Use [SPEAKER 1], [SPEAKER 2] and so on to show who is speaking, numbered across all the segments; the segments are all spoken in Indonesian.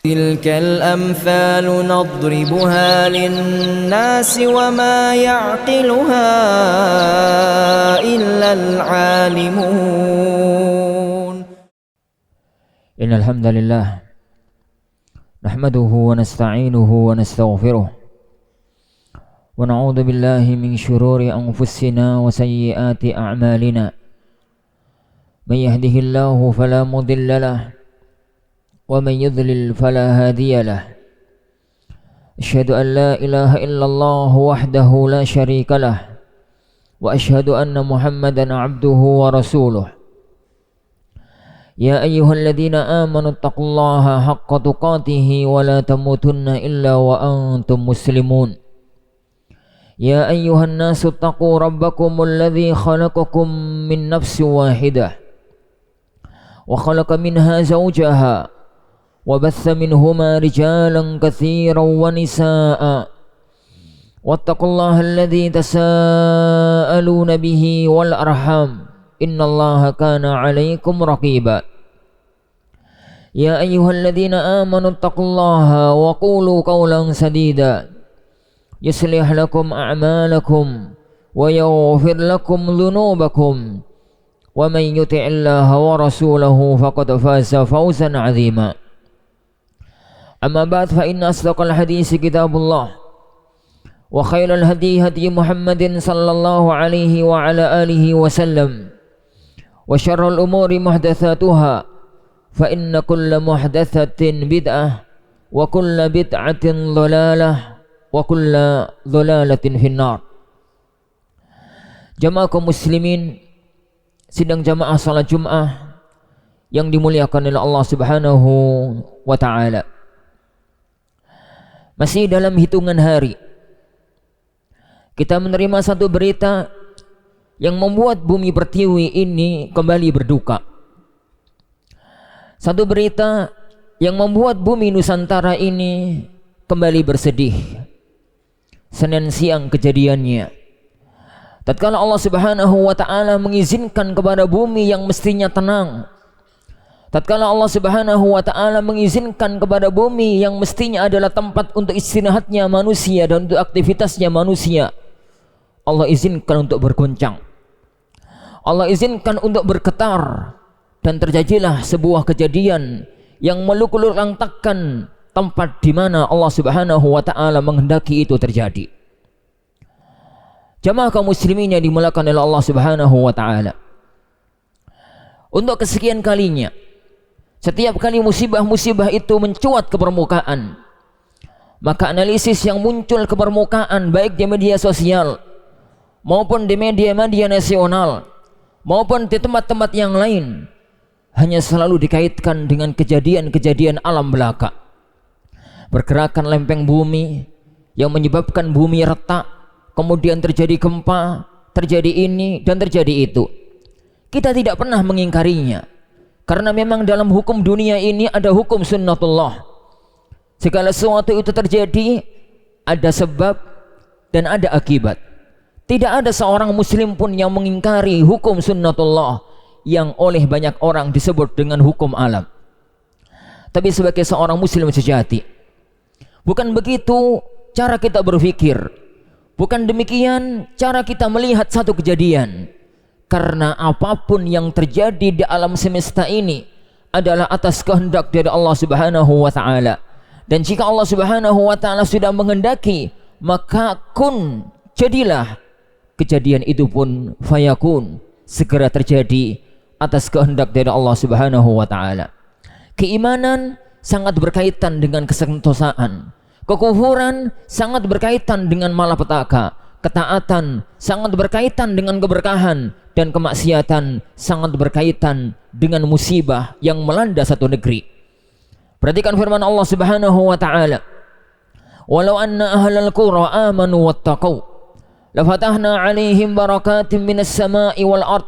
[SPEAKER 1] تلك الأمثال نضربها للناس وما يعقلها إلا العالمون.
[SPEAKER 2] إن الحمد لله نحمده ونستعينه ونستغفره ونعوذ بالله من شرور أنفسنا وسيئات أعمالنا. من يهده الله فلا مضل له ومن يضلل فلا هادي له. أشهد أن لا إله إلا الله وحده لا شريك له وأشهد أن محمدا عبده ورسوله. يا أيها الذين آمنوا اتقوا الله حق تقاته ولا تموتن إلا وأنتم مسلمون. يا أيها الناس اتقوا ربكم الذي خلقكم من نفس واحدة وخلق منها زوجها وبث منهما رجالا كثيرا ونساء واتقوا الله الذي تساءلون به والأرحام إن الله كان عليكم رقيبا. يا أيها الذين آمنوا اتقوا الله وقولوا قولا سديدا يصلح لكم أعمالكم ويغفر لكم ذنوبكم ومن يطع الله ورسوله فقد فاز فوزا عظيما. أما بعد فإن أصدق الحديث كتاب الله وخير الهدي هدي محمد صلى الله عليه وعلى آله وسلم وشر الأمور محدثاتها فإن كل محدثة بدعة وكل بدعة ضلالة وكل ضلالة في النار. Jamaah kaum muslimin, sidang jamaah salat Jumat yang dimuliakan oleh Allah Subhanahu wa taala. Masih dalam hitungan hari kita menerima satu berita yang membuat bumi pertiwi ini kembali berduka. Satu berita yang membuat bumi Nusantara ini kembali bersedih. Senin siang kejadiannya. Tatkala Allah Subhanahu wa taala mengizinkan kepada bumi yang mestinya tenang, tatkala Allah Subhanahu wa taala mengizinkan kepada bumi yang mestinya adalah tempat untuk istirahatnya manusia dan untuk aktivitasnya manusia, Allah izinkan untuk bergoncang. Allah izinkan untuk bergetar dan terjadilah sebuah kejadian yang meluluh-lantakkan tempat di mana Allah Subhanahu wa taala menghendaki itu terjadi. Jamaah kaum muslimin yang dimuliakan oleh Allah Subhanahu wa taala. Untuk kesekian kalinya, setiap kali musibah-musibah itu mencuat ke permukaan, maka analisis yang muncul ke permukaan baik di media sosial maupun di media-media nasional maupun di tempat-tempat yang lain hanya selalu dikaitkan dengan kejadian-kejadian alam belaka. Pergerakan lempeng bumi yang menyebabkan bumi retak, kemudian terjadi gempa, terjadi ini dan terjadi itu. Kita tidak pernah mengingkarinya, karena memang dalam hukum dunia ini ada hukum sunnatullah. Segala sesuatu itu terjadi ada sebab dan ada akibat. Tidak ada seorang muslim pun yang mengingkari hukum sunnatullah yang oleh banyak orang disebut dengan hukum alam. Tapi sebagai seorang muslim sejati, bukan begitu cara kita berpikir, bukan demikian cara kita melihat satu kejadian. Karena apapun yang terjadi di alam semesta ini adalah atas kehendak dari Allah Subhanahu wa taala. Dan jika Allah Subhanahu wa taala sudah menghendaki, maka kun, jadilah. Kejadian itu pun fayakun, segera terjadi atas kehendak dari Allah Subhanahu wa taala. Keimanan sangat berkaitan dengan kesentosaan. Kekufuran sangat berkaitan dengan malapetaka. Ketaatan sangat berkaitan dengan keberkahan, dan kemaksiatan sangat berkaitan dengan musibah yang melanda satu negeri. Perhatikan firman Allah Subhanahu wa taala, "Walau anna ahlal qura amanu wattaqau lafatahna 'alaihim barakatin minas sama'i wal ard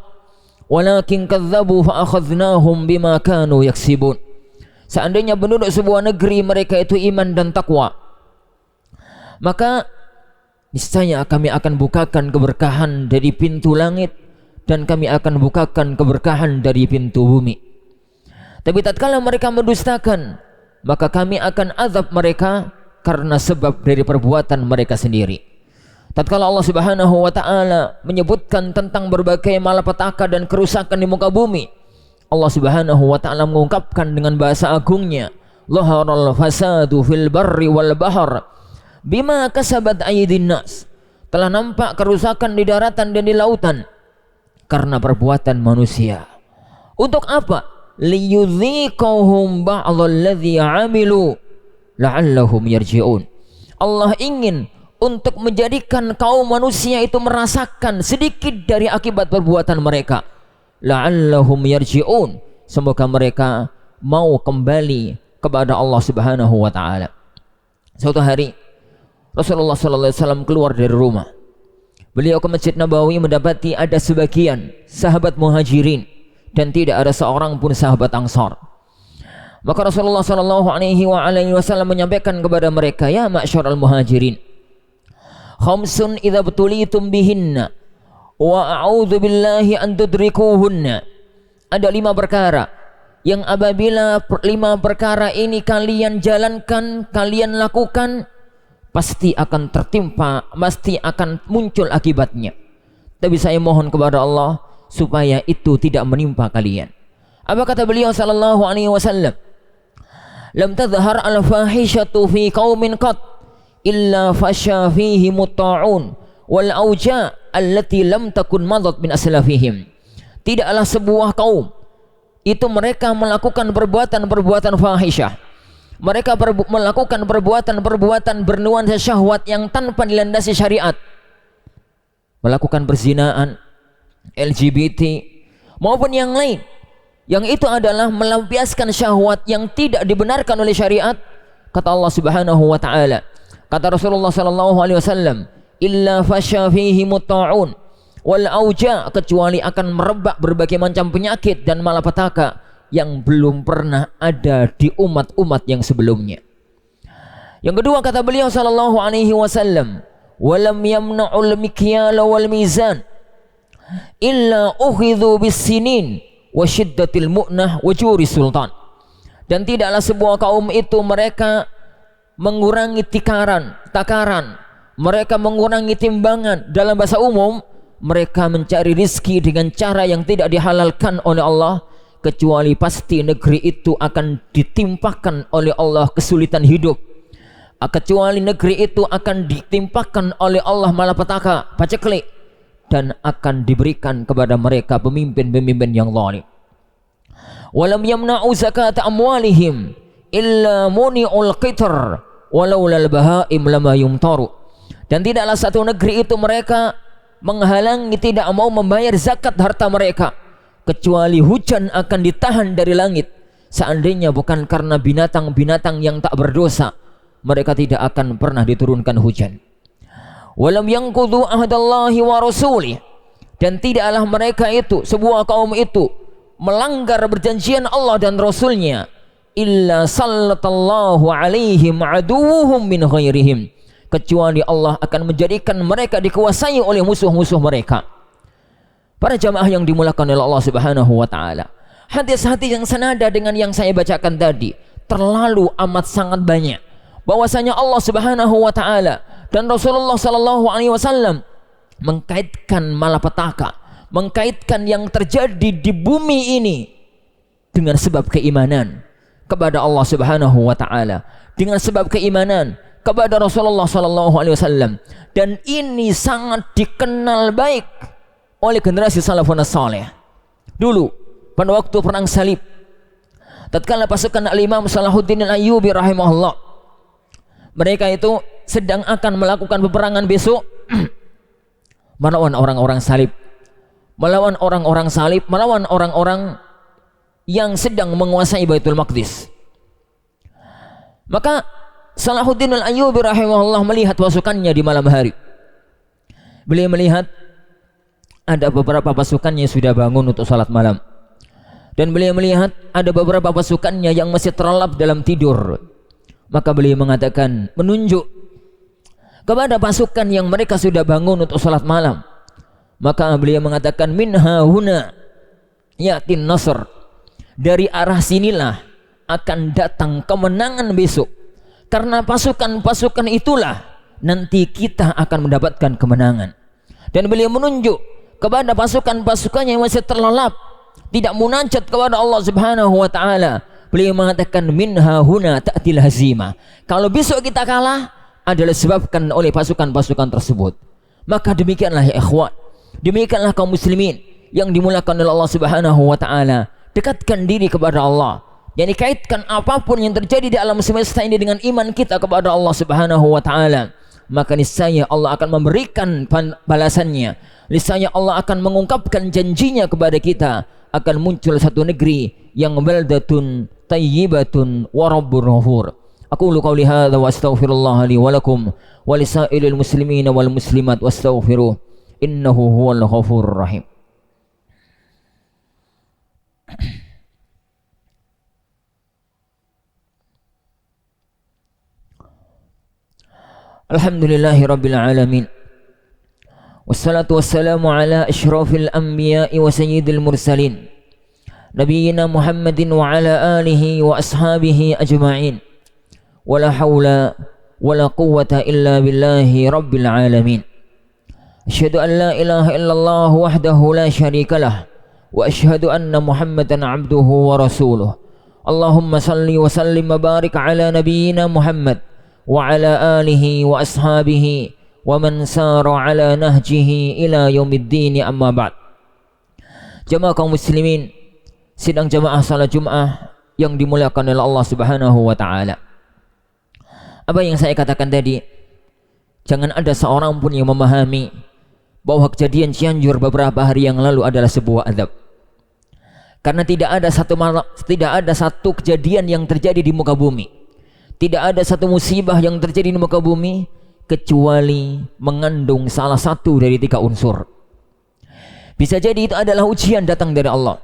[SPEAKER 2] walakin kadzdzabu fa akhadznahum bima kanu yaksibun." Seandainya penduduk sebuah negeri mereka itu iman dan takwa, maka niscaya kami akan bukakan keberkahan dari pintu langit dan kami akan bukakan keberkahan dari pintu bumi. Tapi tatkala mereka mendustakan, maka kami akan azab mereka karena sebab dari perbuatan mereka sendiri. Tatkala Allah Subhanahu wa taala menyebutkan tentang berbagai malapetaka dan kerusakan di muka bumi, Allah Subhanahu wa taala mengungkapkan dengan bahasa agungnya, "Zaharal fasadu fil barri wal bahr bima kasabat aydin nas." Telah nampak kerusakan di daratan dan di lautan karena perbuatan manusia. Untuk apa? Liyudhiqahum ba'dalladzi 'amilu la'allahum yarji'un. Allah ingin untuk menjadikan kaum manusia itu merasakan sedikit dari akibat perbuatan mereka. La'allahum yarji'un, semoga mereka mau kembali kepada Allah Subhanahu wa taala. Suatu hari Rasulullah sallallahu alaihi wasallam keluar dari rumah. Beliau ke Masjid Nabawi mendapati ada sebagian sahabat Muhajirin dan tidak ada seorang pun sahabat Ansar. Maka Rasulullah sallallahu alaihi wasallam menyampaikan kepada mereka, "Ya ma'syaral Muhajirin, khamsun idza btulitum bihinna wa a'udzu billahi an tudrikuhunna." Ada 5 perkara yang apabila 5 perkara ini kalian jalankan, kalian lakukan, pasti akan tertimpa, pasti akan muncul akibatnya. Tapi saya mohon kepada Allah supaya itu tidak menimpa kalian. Apa kata beliau sallallahu alaihi wasallam? Lam tadhhar al-fahishatu fi qaumin qat illa fasha fihi mutta'un wal auja allati lam takun madat min aslafihim. Tidaklah sebuah kaum itu mereka melakukan perbuatan-perbuatan fahisyah. Mereka melakukan perbuatan-perbuatan bernuansa syahwat yang tanpa dilandasi syariat. Melakukan perzinaan, LGBT maupun yang lain, yang itu adalah melampiaskan syahwat yang tidak dibenarkan oleh syariat. Kata Allah Subhanahu wa taala, kata Rasulullah sallallahu alaihi wasallam, illa fasya fihi mutta'un wal auja, kecuali akan merebak berbagai macam penyakit dan malapetaka yang belum pernah ada di umat-umat yang sebelumnya. Yang kedua kata beliau sallallahu alaihi wasallam, walam yamna'ul mikyal wal mizan illa ukhidhu bis-sinin wa syiddatil mu'nah wa juri sultan. Dan tidaklah sebuah kaum itu mereka mengurangi takaran, mereka mengurangi timbangan. Dalam bahasa umum, mereka mencari rizki dengan cara yang tidak dihalalkan oleh Allah, kecuali pasti negeri itu akan ditimpakan oleh Allah kesulitan hidup, kecuali negeri itu akan ditimpakan oleh Allah malapetaka, paceklik, dan akan diberikan kepada mereka pemimpin-pemimpin yang zalim. Walam yamna'u zakat amwalihim illa muni'ul qitr walau lal bahaim lama yumtaru. Dan tidaklah satu negeri itu mereka menghalangi, tidak mau membayar zakat harta mereka, kecuali hujan akan ditahan dari langit. Seandainya bukan karena binatang-binatang yang tak berdosa, mereka tidak akan pernah diturunkan hujan. Walam yanqudhu ahdallahi wa rasulih, dan tidaklah mereka itu, sebuah kaum itu, melanggar perjanjian Allah dan Rasulnya, illa sallatallahu alaihim aduwwuhum min ghairihim, kecuali Allah akan menjadikan mereka dikuasai oleh musuh-musuh mereka. Para jamaah yang dimuliakan oleh Allah Subhanahu wa taala, hadis-hadis yang senada dengan yang saya bacakan tadi terlalu amat sangat banyak, bahwasanya Allah Subhanahu wa taala dan Rasulullah sallallahu alaihi wasallam mengkaitkan malapetaka, mengkaitkan yang terjadi di bumi ini dengan sebab keimanan kepada Allah Subhanahu wa taala, dengan sebab keimanan kepada Rasulullah sallallahu alaihi wasallam. Dan ini sangat dikenal baik oleh generasi salafun salih. Dulu pada waktu perang salib, tatkala pasukan Al-Imam Salahuddin Al-Ayyubi rahimahullah, mereka itu sedang akan melakukan peperangan besok melawan orang-orang salib, melawan orang-orang salib, melawan orang-orang yang sedang menguasai Baitul Maqdis. Maka Salahuddin Al-Ayyubi rahimahullah melihat pasukannya di malam hari. Beliau melihat ada beberapa pasukannya sudah bangun untuk salat malam, dan beliau melihat ada beberapa pasukannya yang masih terlelap dalam tidur. Maka beliau mengatakan, menunjuk kepada pasukan yang mereka sudah bangun untuk salat malam. Maka beliau mengatakan, minha huna yatin nasr, dari arah sinilah akan datang kemenangan besok. Karena pasukan-pasukan itulah nanti kita akan mendapatkan kemenangan. Dan beliau menunjuk kepada pasukan-pasukannya yang masih terlelap, tidak munajat kepada Allah Subhanahu wa taala. Beliau mengatakan minha huna ta'til hazimah. Kalau besok kita kalah adalah disebabkan oleh pasukan-pasukan tersebut. Maka demikianlah ya ikhwan, demikianlah kaum muslimin yang dimuliakan oleh Allah Subhanahu wa taala. Dekatkan diri kepada Allah. Yani kaitkan apapun yang terjadi di alam semesta ini dengan iman kita kepada Allah Subhanahu wa taala. Maka niscaya Allah akan memberikan balasannya. Niscaya Allah akan mengungkapkan janjinya kepada kita. Akan muncul satu negeri yang baldatun tayyibatun wa rabbur ghafur. Aqulu qawli hadza wa astaghfirullah li wa lakum wa lisairil muslimin wal muslimat wastaghfiruh innahu huwal ghafurur rahim. Alhamdulillahi rabbil alamin. Wassalatu wassalamu ala asyrafil anbiya'i wa sayyidil mursalin Nabiyyina Muhammadin wa ala alihi wa ashabihi ajma'in. Wala hawla wala quwwata illa billahi rabbil alamin. Asyhadu an la ilaha illallah wahdahu la syarika lah wa asyhadu anna Muhammadan abduhu wa rasuluh. Allahumma salli wa sallim wa barik ala nabiyyina Muhammad wa ala alihi wa ashabihi wa man sara ala nahjihi ila yaumiddin, amma ba'd. Jamaah kaum muslimin, sidang jamaah salat Jumat yang dimuliakan oleh Allah Subhanahu wa taala. Apa yang saya katakan tadi, jangan ada seorang pun yang memahami bahwa kejadian Cianjur beberapa hari yang lalu adalah sebuah azab. Karena tidak ada satu kejadian yang terjadi di muka bumi, tidak ada satu musibah yang terjadi di muka bumi kecuali mengandung salah satu dari 3 unsur. Bisa jadi itu adalah ujian datang dari Allah.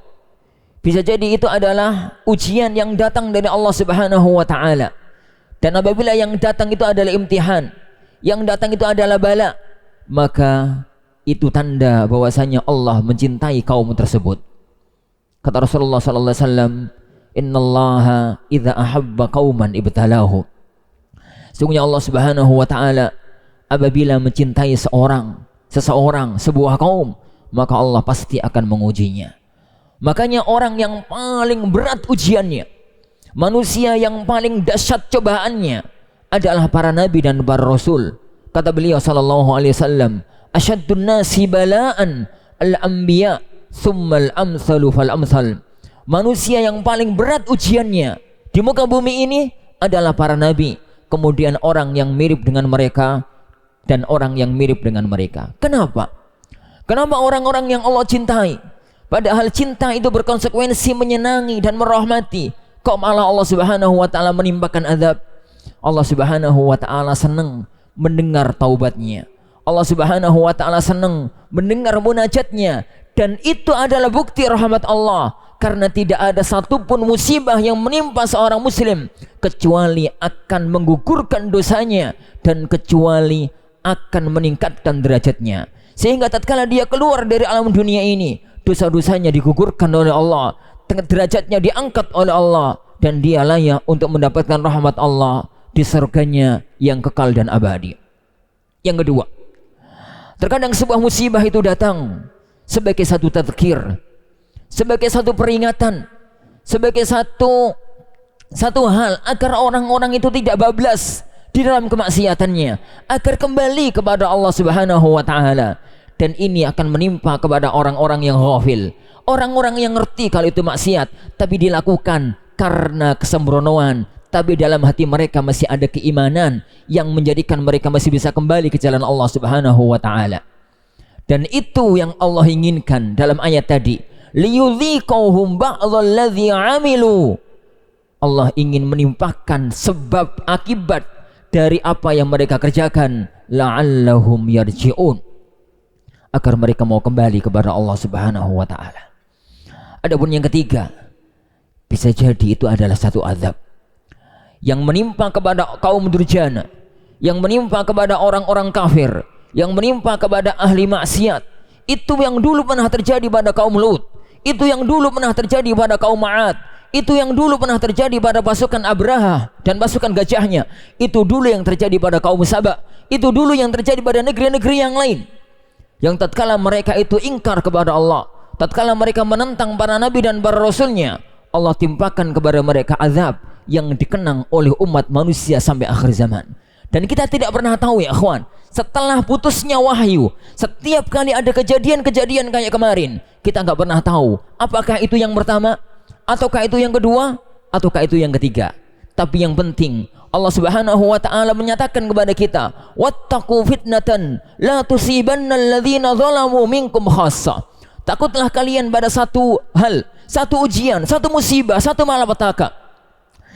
[SPEAKER 2] Bisa jadi itu adalah ujian yang datang dari Allah Subhanahu wa taala. Dan apabila yang datang itu adalah imtihan, yang datang itu adalah bala, maka itu tanda bahwasanya Allah mencintai kaum tersebut. Kata Rasulullah sallallahu alaihi wasallam, innallaha idza ahabba qauman ibtalahu. Sesungguhnya Allah Subhanahu wa taala apabila mencintai seseorang, sebuah kaum, maka Allah pasti akan mengujinya. Makanya orang yang paling berat ujiannya, manusia yang paling dahsyat cobaannya adalah para nabi dan para rasul. Kata beliau sallallahu alaihi wasallam, asyaddun nasi bala'an al-anbiya tsummal amsalu fal amsal. Manusia yang paling berat ujiannya di muka bumi ini adalah para nabi, kemudian orang yang mirip dengan mereka, dan orang yang mirip dengan mereka. Kenapa? Kenapa orang-orang yang Allah cintai, padahal cinta itu berkonsekuensi menyenangi dan merahmati, kok malah Allah Subhanahu wa taala menimpakan azab? Allah Subhanahu wa taala senang mendengar taubatnya. Allah Subhanahu wa taala senang mendengar munajatnya, dan itu adalah bukti rahmat Allah. Karena tidak ada satupun musibah yang menimpa seorang muslim kecuali akan menggugurkan dosanya dan kecuali akan meningkatkan derajatnya. Sehingga tatkala dia keluar dari alam dunia ini, dosa-dosanya digugurkan oleh Allah, derajatnya diangkat oleh Allah, dan dia layak untuk mendapatkan rahmat Allah di surganya yang kekal dan abadi. Yang kedua, terkadang sebuah musibah itu datang sebagai satu tadzkir, sebagai satu peringatan, sebagai satu hal agar orang-orang itu tidak bablas di dalam kemaksiatannya, agar kembali kepada Allah Subhanahu wa taala. Dan ini akan menimpa kepada orang-orang yang ghafil, orang-orang yang ngerti kalau itu maksiat tapi dilakukan karena kesembronoan, tapi dalam hati mereka masih ada keimanan yang menjadikan mereka masih bisa kembali ke jalan Allah Subhanahu wa taala. Dan itu yang Allah inginkan dalam ayat tadi, liyudhiqahum ba'dalladzi 'amilu. Allah ingin menimpakan sebab akibat dari apa yang mereka kerjakan, la'allahum yarji'un, agar mereka mau kembali kepada Allah Subhanahu wa taala. Adapun yang ketiga, bisa jadi itu adalah satu azab yang menimpa kepada kaum durjana, yang menimpa kepada orang-orang kafir, yang menimpa kepada ahli maksiat. Itu yang dulu pernah terjadi pada kaum Lut, itu yang dulu pernah terjadi pada kaum Ma'ad, Itu yang dulu pernah terjadi pada pasukan Abraha dan pasukan gajahnya. Itu dulu yang terjadi pada kaum Saba. Itu dulu yang terjadi pada negeri-negeri yang lain. Yang tatkala mereka itu ingkar kepada Allah, tatkala mereka menentang para nabi dan para rasulnya, Allah timpakan kepada mereka azab yang dikenang oleh umat manusia sampai akhir zaman. Dan kita tidak pernah tahu ya akhwan, setelah putusnya wahyu, setiap kali ada kejadian-kejadian kayak kemarin, kita nggak pernah tahu apakah itu yang pertama, ataukah itu yang kedua, ataukah itu yang ketiga. Tapi yang penting Allah Subhanahu wa taala menyatakan kepada kita, wattaqu fitnatan la tusibanna alladzina zalamu minkum khassa. Takutlah kalian pada satu hal, satu ujian, satu musibah, satu malapetaka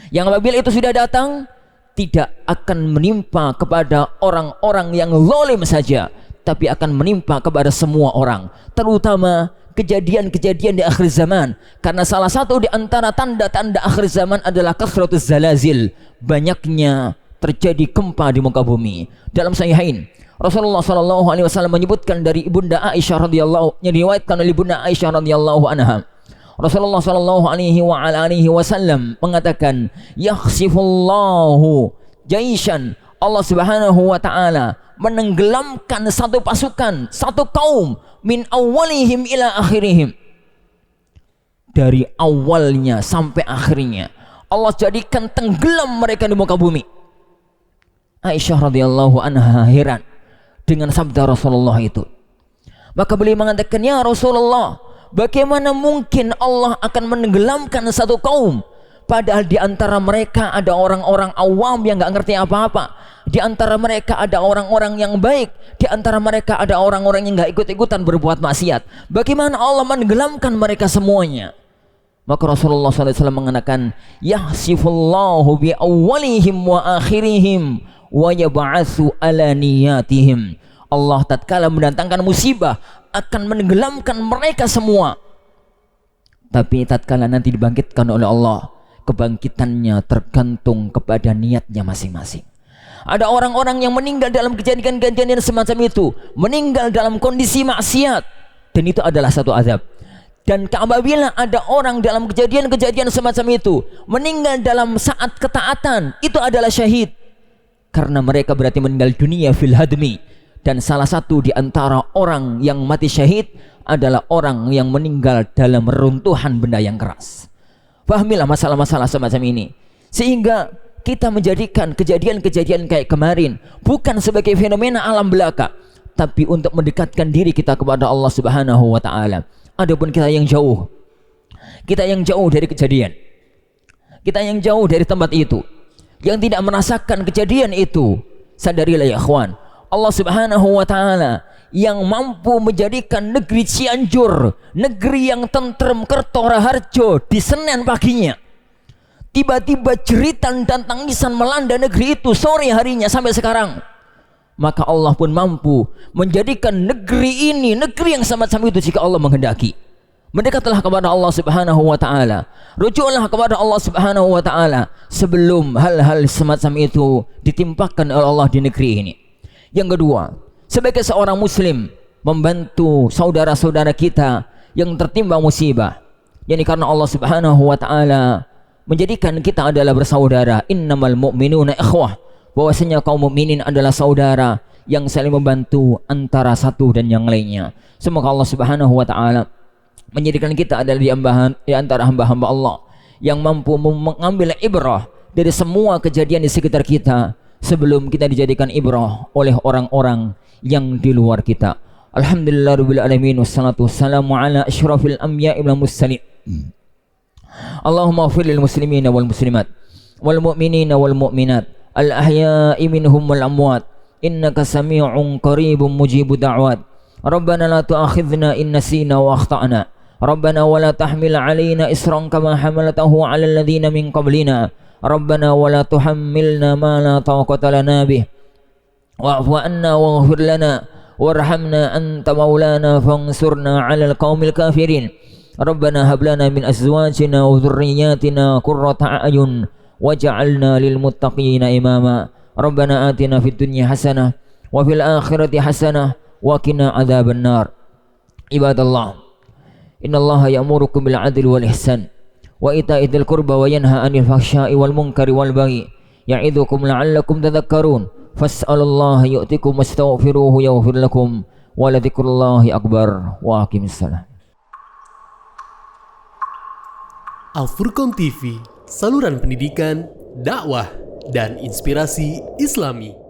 [SPEAKER 2] yang apabila itu sudah datang tidak akan menimpa kepada orang-orang yang zalim saja, tapi akan menimpa kepada semua orang, terutama kejadian-kejadian di akhir zaman. Karena salah satu di antara tanda-tanda akhir zaman adalah kasratuz zalazil, banyaknya terjadi gempa di muka bumi. Dalam Sahihain, Rasulullah sallallahu alaihi wasallam menyebutkan dari Ibunda Aisyah radhiyallahu, yang diriwayatkan oleh Ibunda Aisyah radhiyallahu anha, Rasulullah sallallahu alaihi wasallam mengatakan, yakhsifullahu jaishan, Allah Subhanahu wa taala menenggelamkan satu pasukan, satu kaum, min awalihim ila akhirihim, dari awalnya sampai akhirnya Allah jadikan tenggelam mereka di muka bumi. Aisyah radhiyallahu anha heran dengan sabda Rasulullah itu. Maka beliau mengatakan, ya Rasulullah, bagaimana mungkin Allah akan menenggelamkan satu kaum, padahal di antara mereka ada orang-orang awam yang nggak ngerti apa-apa, di antara mereka ada orang-orang yang baik, di antara mereka ada orang-orang yang nggak ikut-ikutan berbuat maksiat. Bagaimana Allah menenggelamkan mereka semuanya? Maka Rasulullah SAW mengatakan, yahsifullahu bi awwalihim wa akhirihim wa yab'atsu ala niyatihim. Allah tatkala mendatangkan musibah akan menenggelamkan mereka semua, tapi tatkala nanti dibangkitkan oleh Allah, kebangkitannya tergantung kepada niatnya masing-masing. Ada orang-orang yang meninggal dalam kejadian-kejadian semacam itu, meninggal dalam kondisi maksiat, dan itu adalah satu azab. Dan apabila ada orang dalam kejadian-kejadian semacam itu meninggal dalam saat ketaatan, itu adalah syahid, karena mereka berarti meninggal dunia fil hadmi. Dan salah satu di antara orang yang mati syahid adalah orang yang meninggal dalam reruntuhan benda yang keras. Pahamilah masalah-masalah semacam ini, sehingga kita menjadikan kejadian-kejadian kayak kemarin bukan sebagai fenomena alam belaka, tapi untuk mendekatkan diri kita kepada Allah Subhanahu wa taala. Adapun kita yang jauh dari kejadian, kita yang jauh dari tempat itu, yang tidak merasakan kejadian itu, sadarilah ya ikhwan, Allah Subhanahu wa taala yang mampu menjadikan negeri Cianjur, negeri yang tentrem Kerto Raharjo, di Senin paginya tiba-tiba jeritan dan tangisan melanda negeri itu sore harinya sampai sekarang. Maka Allah pun mampu menjadikan negeri ini negeri yang semacam itu jika Allah menghendaki. Mendekatlah kepada Allah Subhanahu wa taala, rujuklah kepada Allah Subhanahu wa taala sebelum hal-hal semacam itu ditimpakan oleh Allah di negeri ini. Yang kedua, sebagai seorang muslim membantu saudara-saudara kita yang tertimpa musibah, yakni karena Allah Subhanahu wa taala menjadikan kita adalah bersaudara. Innamal mu'minuna ikhwah, bahwasanya kaum mukminin adalah saudara yang saling membantu antara satu dan yang lainnya. Semoga Allah Subhanahu wa taala menjadikan kita adalah di antara hamba-hamba Allah yang mampu mengambil ibrah dari semua kejadian di sekitar kita sebelum kita dijadikan ibrah oleh orang-orang yang di luar kita. Alhamdulillahirabbil alamin, wassalatu wassalamu ala asyrafil anbiya'i wal mursalin. Allahumma ighfir lil muslimina wal muslimat wal mu'minina wal mu'minat al ahya'i minhum wal amwat innaka sami'un qaribun mujibud da'wat. Rabbana la tu'akhidhna in nasina wa akhtana. Rabbana wa la tahmil 'alaina isran kama hamaltahu 'alal ladzina min qablina. Rabbana wa la tuhammilna ma la taqata lana bih. Wa'fu 'anna waghfir lana warhamna anta maulana fansurna 'alal qaumil kafirin. Rabbana hab lana min azwajina wa dhurriyyatina qurrata a'yun waj'alna lil muttaqina imama. Rabbana atina fid dunya hasanah wa fil akhirati hasanah wa qina adzabannar. Ibadallah, innallaha ya'murukum bil 'adli wal ihsan wa ita'idil qurba wa yanha 'anil fahsya'i wal munkari wal baghi ya'idzukum la'allakum tadhakkarun fas'alullaha yu'tikum wastaghfiruhu yaghfir lakum wa la dzikrullahi akbar wa aqimis salam.
[SPEAKER 3] Al Furqan TV, saluran pendidikan, dakwah, dan inspirasi Islami.